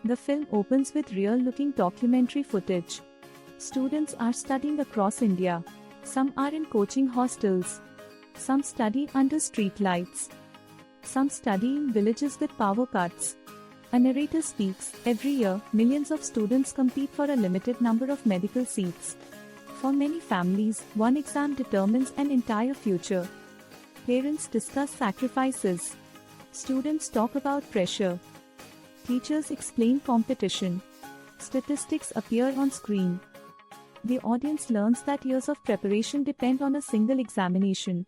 The film opens with real-looking documentary footage. Students are studying across India. Some are in coaching hostels. Some study under street lights. Some study in villages with power cuts. A narrator speaks. Every year, millions of students compete for a limited number of medical seats. For many families, one exam determines an entire future. Parents discuss sacrifices. Students talk about pressure. Teachers explain competition. Statistics appear on screen. The audience learns that years of preparation depend on a single examination.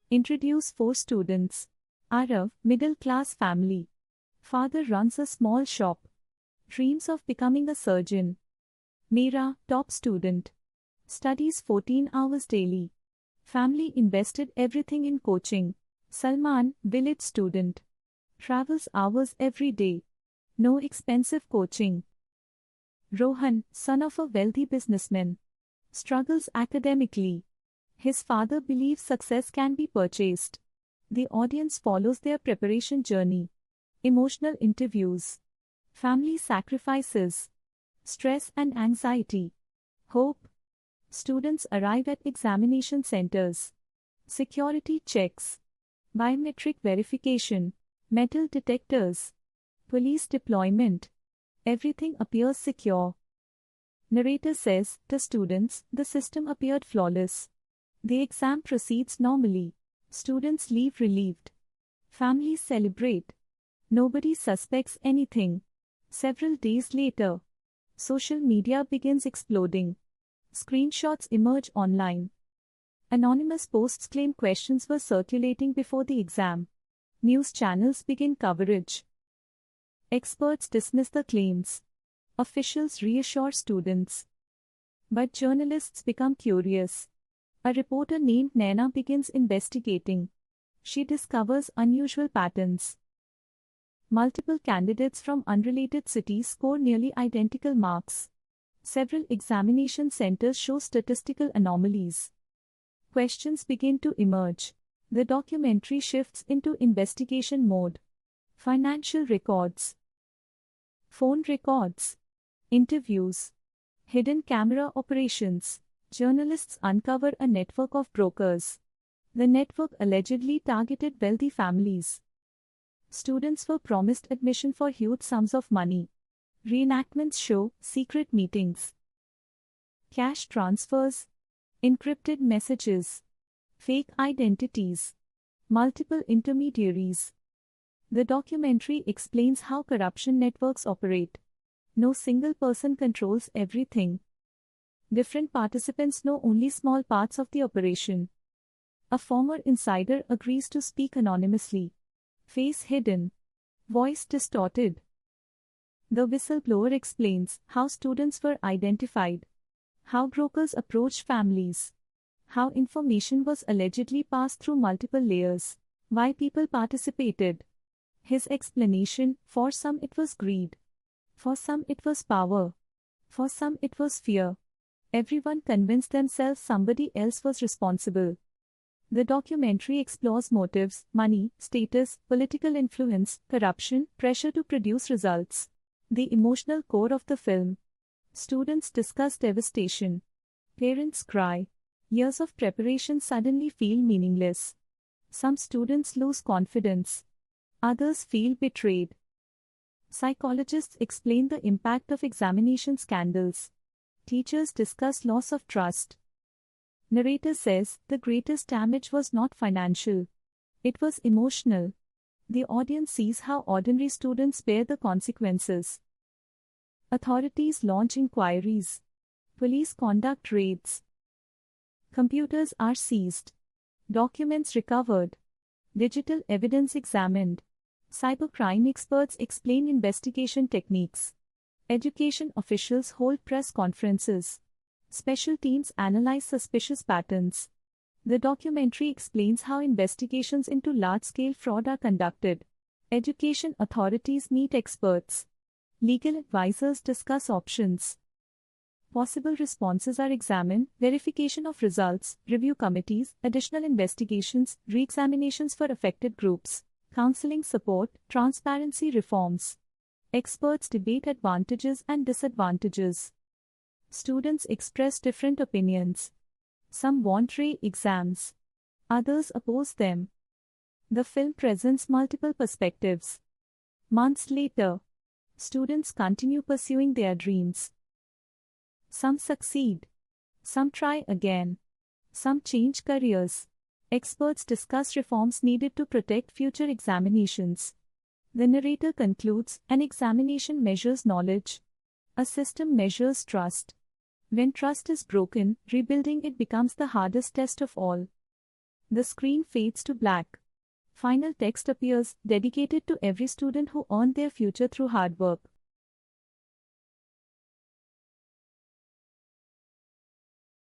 Introduce 4 students. Arav, middle-class family. Father runs a small shop. Dreams of becoming a surgeon. Meera, top student. Studies 14 hours daily. Family invested everything in coaching. Salman, village student. Travels hours every day. No expensive coaching. Rohan, son of a wealthy businessman. Struggles academically. His father believes success can be purchased. The audience follows their preparation journey. Emotional interviews. Family sacrifices. Stress and anxiety. Hope. Students arrive at examination centers. Security checks. Biometric verification. Metal detectors. Police deployment. Everything appears secure. Narrator says, to students, the system appeared flawless. The exam proceeds normally. Students leave relieved. Families celebrate. Nobody suspects anything. Several days later, social media begins exploding. Screenshots emerge online. Anonymous posts claim questions were circulating before the exam. News channels begin coverage. Experts dismiss the claims. Officials reassure students. But journalists become curious. A reporter named Naina begins investigating. She discovers unusual patterns. Multiple candidates from unrelated cities score nearly identical marks. Several examination centers show statistical anomalies. Questions begin to emerge. The documentary shifts into investigation mode. Financial records. Phone records. Interviews. Hidden camera operations. Journalists uncover a network of brokers. The network allegedly targeted wealthy families. Students were promised admission for huge sums of money. Reenactments show secret meetings. Cash transfers. Encrypted messages. Fake identities. Multiple intermediaries. The documentary explains how corruption networks operate. No single person controls everything. Different participants know only small parts of the operation. A former insider agrees to speak anonymously. Face hidden. Voice distorted. The whistleblower explains how students were identified. How brokers approached families. How information was allegedly passed through multiple layers. Why people participated. His explanation, for some it was greed. For some it was power. For some it was fear. Everyone convinced themselves somebody else was responsible. The documentary explores motives, money, status, political influence, corruption, pressure to produce results. The emotional core of the film. Students discuss devastation. Parents cry. Years of preparation suddenly feel meaningless. Some students lose confidence. Others feel betrayed. Psychologists explain the impact of examination scandals. Teachers discuss loss of trust. Narrator says, the greatest damage was not financial. It was emotional. The audience sees how ordinary students bear the consequences. Authorities launch inquiries. Police conduct raids. Computers are seized. Documents recovered. Digital evidence examined. Cybercrime experts explain investigation techniques. Education officials hold press conferences. Special teams analyze suspicious patterns. The documentary explains how investigations into large-scale fraud are conducted. Education authorities meet experts. Legal advisors discuss options. Possible responses are examined, verification of results, review committees, additional investigations, re-examinations for affected groups, counseling support, transparency reforms. Experts debate advantages and disadvantages. Students express different opinions. Some want re-exams. Others oppose them. The film presents multiple perspectives. Months later, students continue pursuing their dreams. Some succeed. Some try again. Some change careers. Experts discuss reforms needed to protect future examinations. The narrator concludes, an examination measures knowledge. A system measures trust. When trust is broken, rebuilding it becomes the hardest test of all. The screen fades to black. Final text appears, dedicated to every student who earned their future through hard work.